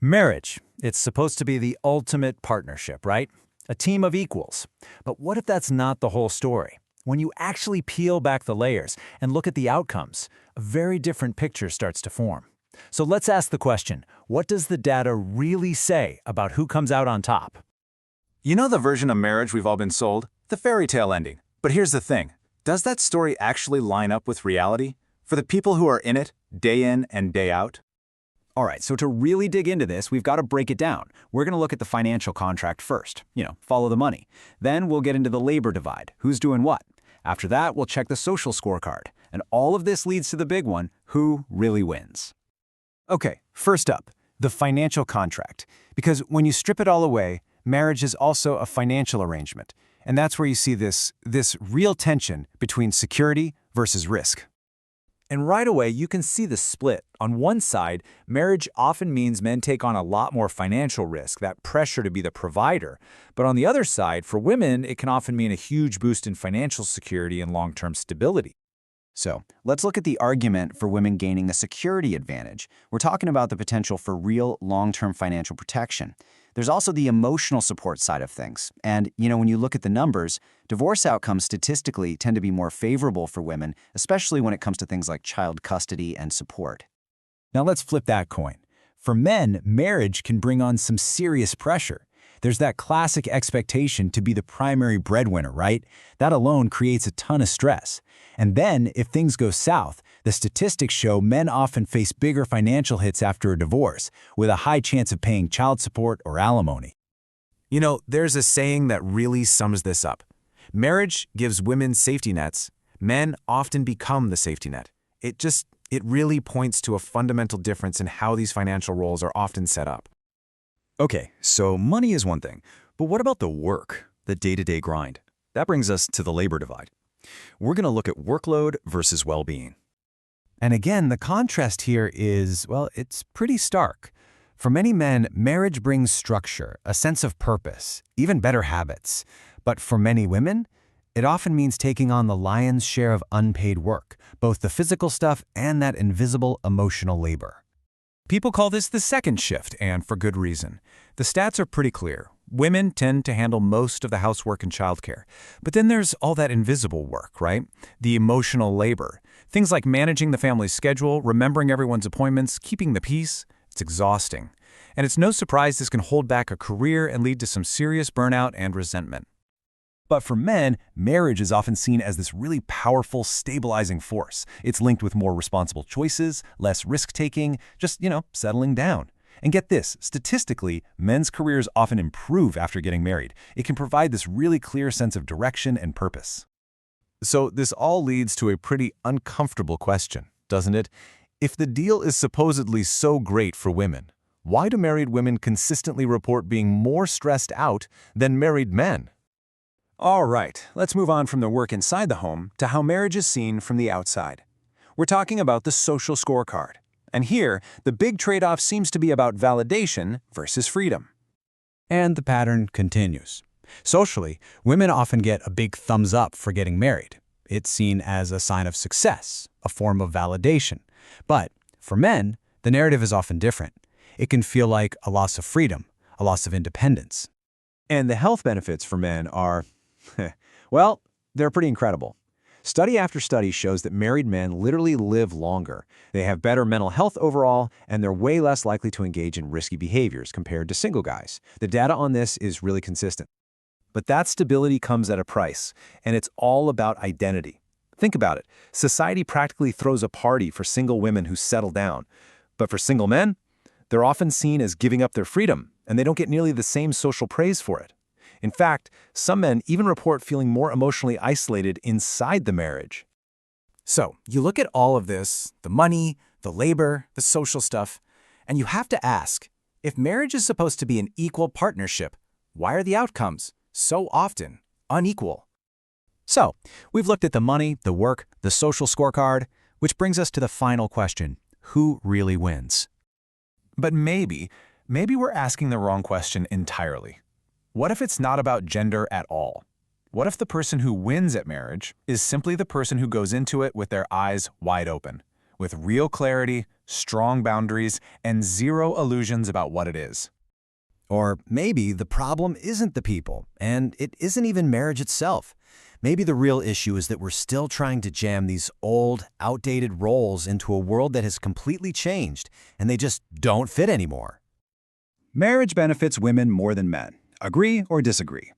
Marriage. It's supposed to be the ultimate partnership, right? A team of equals. But what if that's not the whole story? When you actually peel back the layers and look at the outcomes, a very different picture starts to form. So let's ask the question, what does the data really say about who comes out on top? You know the version of marriage we've all been sold? The fairy tale ending. But here's the thing. Does that story actually line up with reality? For the people who are in it, day in and day out? All right, so to really dig into this, we've got to break it down. We're going to look at the financial contract first, follow the money. Then we'll get into the labor divide, who's doing what. After that, we'll check the social scorecard. And all of this leads to the big one, who really wins. Okay, first up, the financial contract. Because when you strip it all away, marriage is also a financial arrangement. And that's where you see this real tension between security versus risk. And right away, you can see the split. On one side, marriage often means men take on a lot more financial risk, that pressure to be the provider. But on the other side, for women, it can often mean a huge boost in financial security and long-term stability. So let's look at the argument for women gaining a security advantage. We're talking about the potential for real long-term financial protection. There's also the emotional support side of things. And, when you look at the numbers, divorce outcomes statistically tend to be more favorable for women, especially when it comes to things like child custody and support. Now let's flip that coin. For men, marriage can bring on some serious pressure. There's that classic expectation to be the primary breadwinner, right? That alone creates a ton of stress. And then, if things go south, the statistics show men often face bigger financial hits after a divorce, with a high chance of paying child support or alimony. There's a saying that really sums this up. Marriage gives women safety nets. Men often become the safety net. It really points to a fundamental difference in how these financial roles are often set up. Okay, so money is one thing, but what about the work, the day-to-day grind? That brings us to the labor divide. We're going to look at workload versus well-being. And again, the contrast here is, it's pretty stark. For many men, marriage brings structure, a sense of purpose, even better habits. But for many women, it often means taking on the lion's share of unpaid work, both the physical stuff and that invisible emotional labor. People call this the second shift, and for good reason. The stats are pretty clear. Women tend to handle most of the housework and childcare. But then there's all that invisible work, right? The emotional labor. Things like managing the family's schedule, remembering everyone's appointments, keeping the peace. It's exhausting. And it's no surprise this can hold back a career and lead to some serious burnout and resentment. But for men, marriage is often seen as this really powerful, stabilizing force. It's linked with more responsible choices, less risk-taking, just, settling down. And get this, statistically, men's careers often improve after getting married. It can provide this really clear sense of direction and purpose. So this all leads to a pretty uncomfortable question, doesn't it? If the deal is supposedly so great for women, why do married women consistently report being more stressed out than married men? All right, let's move on from the work inside the home to how marriage is seen from the outside. We're talking about the social scorecard. And here, the big trade-off seems to be about validation versus freedom. And the pattern continues. Socially, women often get a big thumbs up for getting married. It's seen as a sign of success, a form of validation. But for men, the narrative is often different. It can feel like a loss of freedom, a loss of independence. And the health benefits for men are, they're pretty incredible. Study after study shows that married men literally live longer. They have better mental health overall, and they're way less likely to engage in risky behaviors compared to single guys. The data on this is really consistent. But that stability comes at a price, and it's all about identity. Think about it. Society practically throws a party for single women who settle down. But for single men, they're often seen as giving up their freedom, and they don't get nearly the same social praise for it. In fact, some men even report feeling more emotionally isolated inside the marriage. So, you look at all of this, the money, the labor, the social stuff, and you have to ask, if marriage is supposed to be an equal partnership, why are the outcomes so often unequal? So, we've looked at the money, the work, the social scorecard, which brings us to the final question, who really wins? But maybe we're asking the wrong question entirely. What if it's not about gender at all? What if the person who wins at marriage is simply the person who goes into it with their eyes wide open, with real clarity, strong boundaries, and zero illusions about what it is. Or maybe the problem isn't the people, and it isn't even marriage itself. Maybe the real issue is that we're still trying to jam these old, outdated roles into a world that has completely changed, and they just don't fit anymore. Marriage benefits women more than men. Agree or disagree?